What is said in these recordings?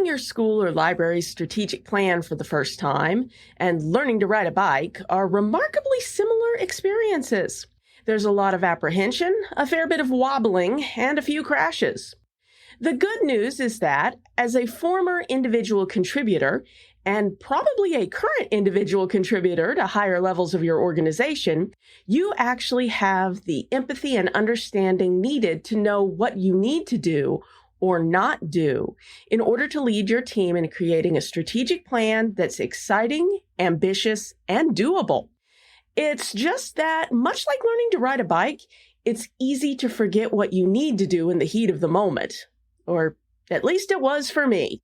Writing your school or library's strategic plan for the first time and learning to ride a bike are remarkably similar experiences. There's a lot of apprehension, a fair bit of wobbling, and a few crashes. The good news is that, as a former individual contributor, and probably a current individual contributor to higher levels of your organization, you actually have the empathy and understanding needed to know what you need to do or not do in order to lead your team in creating a strategic plan that's exciting, ambitious, and doable. It's just that, much like learning to ride a bike, it's easy to forget what you need to do in the heat of the moment. Or at least it was for me.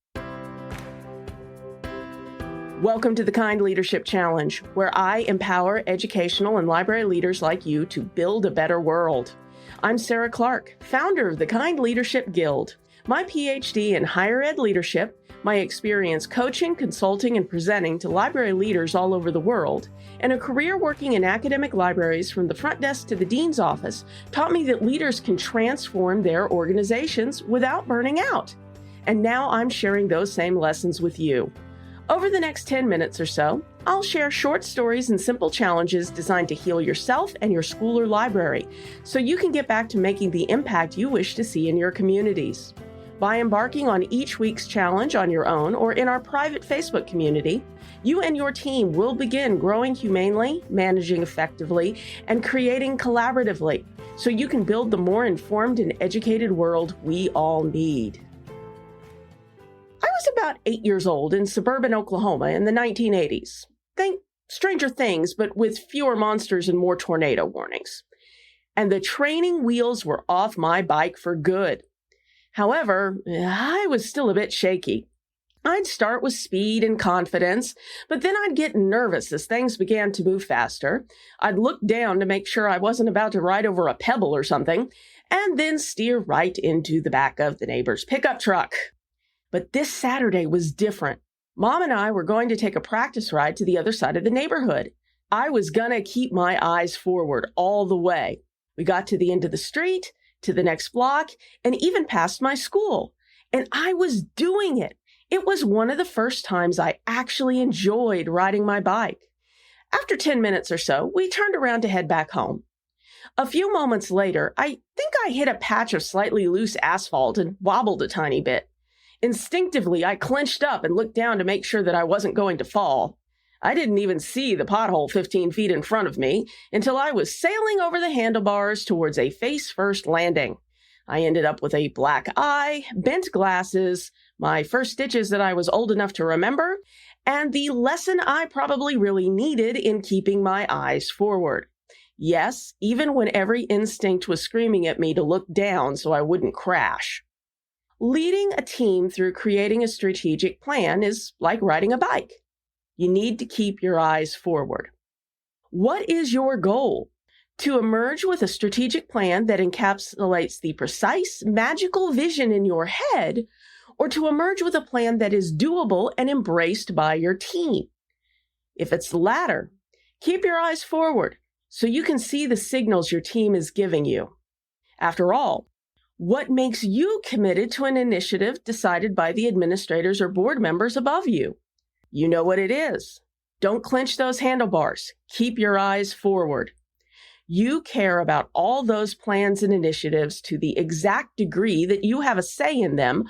Welcome to the Kind Leadership Challenge, where I empower educational and library leaders like you to build a better world. I'm Sarah Clark, founder of the Kind Leadership Guild. My PhD in higher ed leadership, my experience coaching, consulting, and presenting to library leaders all over the world, and a career working in academic libraries from the front desk to the dean's office taught me that leaders can transform their organizations without burning out. And now I'm sharing those same lessons with you. Over the next 10 minutes or so, I'll share short stories and simple challenges designed to heal yourself and your school or library so you can get back to making the impact you wish to see in your communities. By embarking on each week's challenge on your own or in our private Facebook community, you and your team will begin growing humanely, managing effectively, and creating collaboratively so you can build the more informed and educated world we all need. I was about 8 years old in suburban Oklahoma in the 1980s. Think Stranger Things, but with fewer monsters and more tornado warnings. And the training wheels were off my bike for good. However, I was still a bit shaky. I'd start with speed and confidence, but then I'd get nervous as things began to move faster. I'd look down to make sure I wasn't about to ride over a pebble or something, and then steer right into the back of the neighbor's pickup truck. But this Saturday was different. Mom and I were going to take a practice ride to the other side of the neighborhood. I was gonna keep my eyes forward all the way. We got to the end of the street, to the next block, and even past my school. And I was doing it. It was one of the first times I actually enjoyed riding my bike. After 10 minutes or so, we turned around to head back home. A few moments later, I think I hit a patch of slightly loose asphalt and wobbled a tiny bit. Instinctively, I clenched up and looked down to make sure that I wasn't going to fall. I didn't even see the pothole 15 feet in front of me until I was sailing over the handlebars towards a face-first landing. I ended up with a black eye, bent glasses, my first stitches that I was old enough to remember, and the lesson I probably really needed in keeping my eyes forward. Yes, even when every instinct was screaming at me to look down so I wouldn't crash. Leading a team through creating a strategic plan is like riding a bike. You need to keep your eyes forward. What is your goal? To emerge with a strategic plan that encapsulates the precise, magical vision in your head, or to emerge with a plan that is doable and embraced by your team? If it's the latter, keep your eyes forward so you can see the signals your team is giving you. After all, what makes you committed to an initiative decided by the administrators or board members above you? You know what it is. Don't clench those handlebars. Keep your eyes forward. You care about all those plans and initiatives to the exact degree that you have a say in them,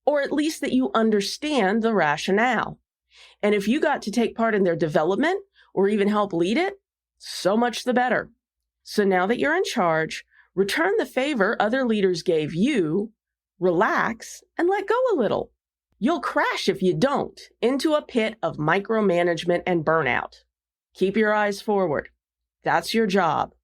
or at least that you understand the rationale. And if you got to take part in their development or even help lead it, so much the better. So now that you're in charge, return the favor other leaders gave you, relax, and let go a little. You'll crash if you don't into a pit of micromanagement and burnout. Keep your eyes forward. That's your job.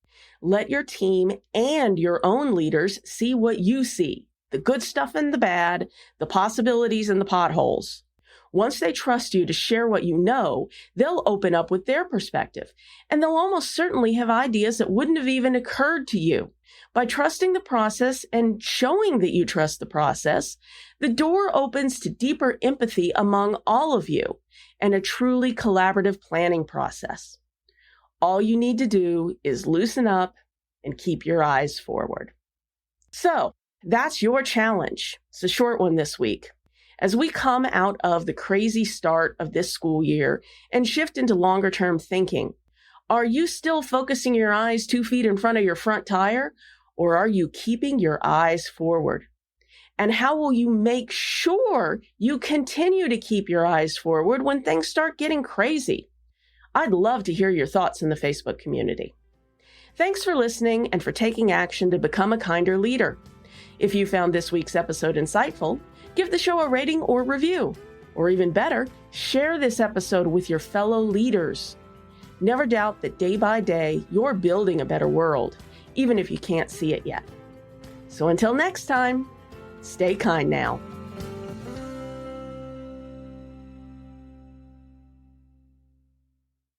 Let your team and your own leaders see what you see, the good stuff and the bad, the possibilities and the potholes. Once they trust you to share what you know, they'll open up with their perspective, and they'll almost certainly have ideas that wouldn't have even occurred to you. By trusting the process and showing that you trust the process, the door opens to deeper empathy among all of you and a truly collaborative planning process. All you need to do is loosen up and keep your eyes forward. So, that's your challenge. It's a short one this week. As we come out of the crazy start of this school year and shift into longer term thinking, are you still focusing your eyes 2 feet in front of your front tire, or are you keeping your eyes forward? And how will you make sure you continue to keep your eyes forward when things start getting crazy? I'd love to hear your thoughts in the Facebook community. Thanks for listening and for taking action to become a kinder leader. If you found this week's episode insightful, give the show a rating or review. Or even better, share this episode with your fellow leaders. Never doubt that day by day, you're building a better world, even if you can't see it yet. So until next time, stay kind now.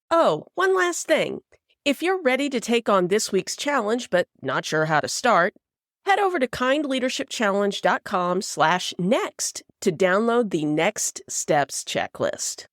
Oh, one last thing. If you're ready to take on this week's challenge but not sure how to start, head over to kindleadershipchallenge.com/next to download the Next Steps checklist.